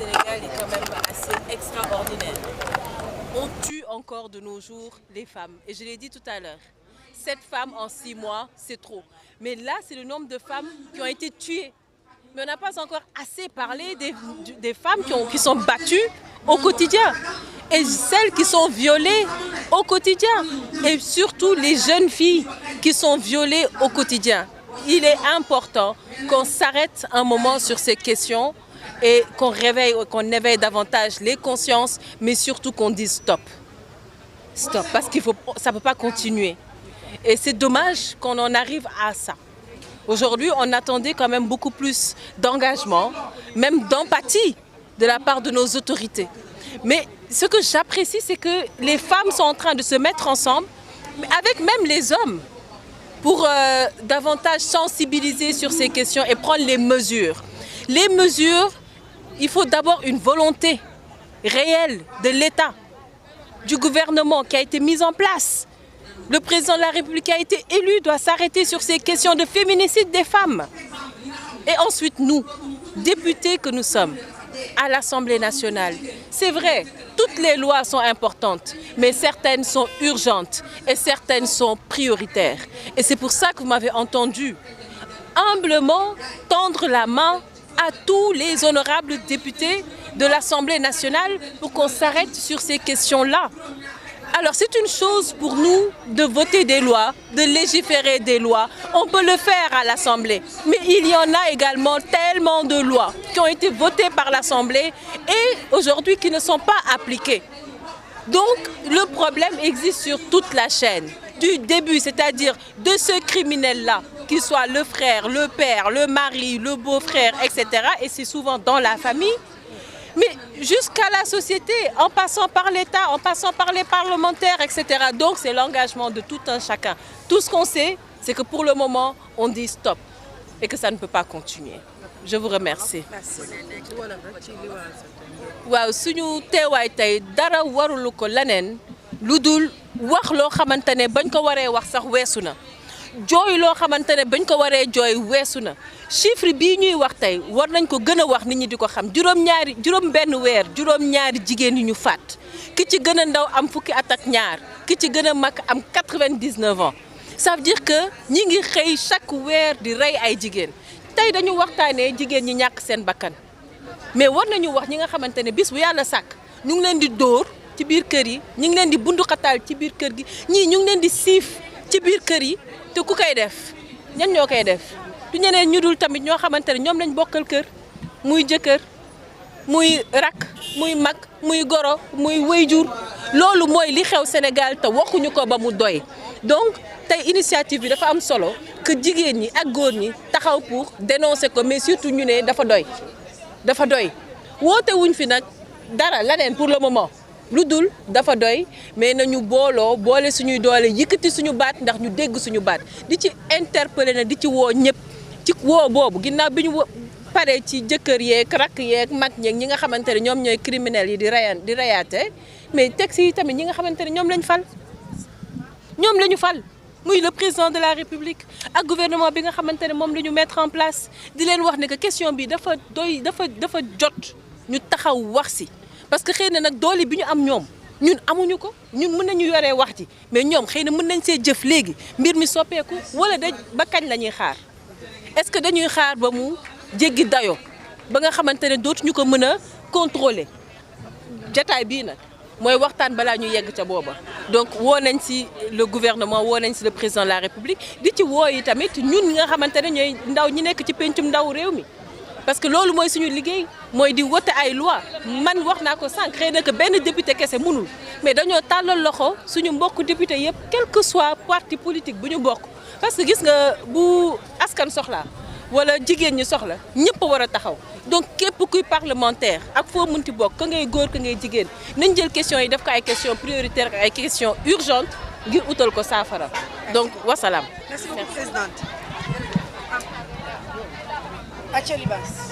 Sénégal est quand même assez extraordinaire. On tue encore de nos jours les femmes. Et je l'ai dit tout à l'heure, 7 femmes en 6 mois, c'est trop. Mais là, c'est le nombre de femmes qui ont été tuées. Mais on n'a pas encore assez parlé des femmes qui sont battues au quotidien. Et celles qui sont violées au quotidien. Et surtout les jeunes filles qui sont violées au quotidien. Il est important qu'on s'arrête un moment sur ces questions et qu'on éveille davantage les consciences, mais surtout qu'on dise stop. Stop, parce ça ne peut pas continuer. Et c'est dommage qu'on en arrive à ça. Aujourd'hui, on attendait quand même beaucoup plus d'engagement, même d'empathie de la part de nos autorités. Mais ce que j'apprécie, c'est que les femmes sont en train de se mettre ensemble, avec même les hommes, pour davantage sensibiliser sur ces questions et prendre les mesures. Les mesures, il faut d'abord une volonté réelle de l'État, du gouvernement qui a été mise en place. Le président de la République qui a été élu doit s'arrêter sur ces questions de féminicide des femmes. Et ensuite, nous, députés que nous sommes, à l'Assemblée nationale, c'est vrai, toutes les lois sont importantes, mais certaines sont urgentes et certaines sont prioritaires. Et c'est pour ça que vous m'avez entendu humblement tendre la main à tous les honorables députés de l'Assemblée nationale pour qu'on s'arrête sur ces questions-là. Alors c'est une chose pour nous de voter des lois, de légiférer des lois. On peut le faire à l'Assemblée. Mais il y en a également tellement de lois qui ont été votées par l'Assemblée et aujourd'hui qui ne sont pas appliquées. Donc le problème existe sur toute la chaîne. Du début, c'est-à-dire de ce criminel-là, qu'il soit le frère, le père, le mari, le beau-frère, etc. Et c'est souvent dans la famille. Mais jusqu'à la société, en passant par l'État, en passant par les parlementaires, etc. Donc c'est l'engagement de tout un chacun. Tout ce qu'on sait, c'est que pour le moment, on dit stop et que ça ne peut pas continuer. Je vous remercie. Merci. waaw suñu teewaay tey dara warulu ko leneen lu dul wax loo xamante ne bañ ko waree wax sax weesu na. jooy loo xamante ne bañ ko waree jooy weesu na chiffre bii ñuy wax tey war nañ ko gën a wax nit ñi di ko xam juróom benn weer juróom-ñaari jigéen yu ñu faat ki ci gën a ndaw am fukki at ak ñaar ki ci gën a mag am 99 ans ça veut dire que ñi ngi xëy chaque weer di rey ay jigéen tey dañu waxtaanee jigéen ñi ñàkk seen bakkan mais war nañu wax ñi nga xamante ne bis bu yàlla sàkk ñu ngi leen di dóor ci biir kër yi ñu ngi leen di bunduxataal ci biir kër gi ñii ñu ngi leen di siif ci biir kër yi te ku koy def ñan ñoo koy def du ñeneen ñu dul tamit ñoo xamante ne ñoom lañ bokkal kër muy jëkkër muy rak muy mag muy goro muy wayjur loolu mooy li xew Sénégal te waxuñu ko ba mu doy donc tey initiative bi dafa am solo que jigéen ñi ak góor ñi taxaw pour dénoncer ko mais surtout ñu ne dafa doy woote wuñ fi nag dara leneen pour le moment lu dul dafa doy mais nañu boole suñuy doole yëkkati suñu baat ndax ñu dégg suñu baat di ci interpeller na di ci woo ñëpp ci woo boobu ginnaaw bi ñu paree ci jëkkër yeeg rakk yeeg mag ñeeg ñi nga xamante ne ñoom ñooy criminels yi di reyaate mais texte yi tamit ñi nga xamante ne ñoom lañu fal muy le président de la République ak gouvernement bi nga xamante ne moom la ñu mettre en place di leen wax ne que question bi dafa jot ñu taxaw wax si parce que xëy na nag doole bi ñu am ñoom ñun amuñu ko ñun mën nañu yoree wax ji mais ñoom xëy na mën nañ see jëf léegi mbir mi soppeeku wala ba kañ la ñuy xaar est-ce que dañuy xaar ba mu jéggi dayo ba nga xamante ne dootuñu ko mën a contrôler jataay bii nag mooy waxtaan balaa ñu yegg ca booba donc woo nañ ci le gouvernement woo nañ ci le président de la République di ci woo yi tamit ñun nga xamante ne ñooy ndaw ñi nekk ci pencum ndaw réew mi parce que loolu mooy suñu liggéey mooy di wote ay loi man wax naa ko sànq xëy na que benn député kese mënul mais dañoo tàllal loxo suñu mbokk député yëpp quel que soit parti politique bu ñu bokk parce que gis nga bu askan soxlaa wala jigéen ñi soxla ñëpp a war a taxaw donc képp kuy parlementaire ak foo munti bokk ka ngay góor ka ngay jigéen nañ jël question yi def ko ay questions prioritaires ay questions urgentes ngir utal ko saafara donc wasalaam. Merci beaucoup, présidente. Acha Libas.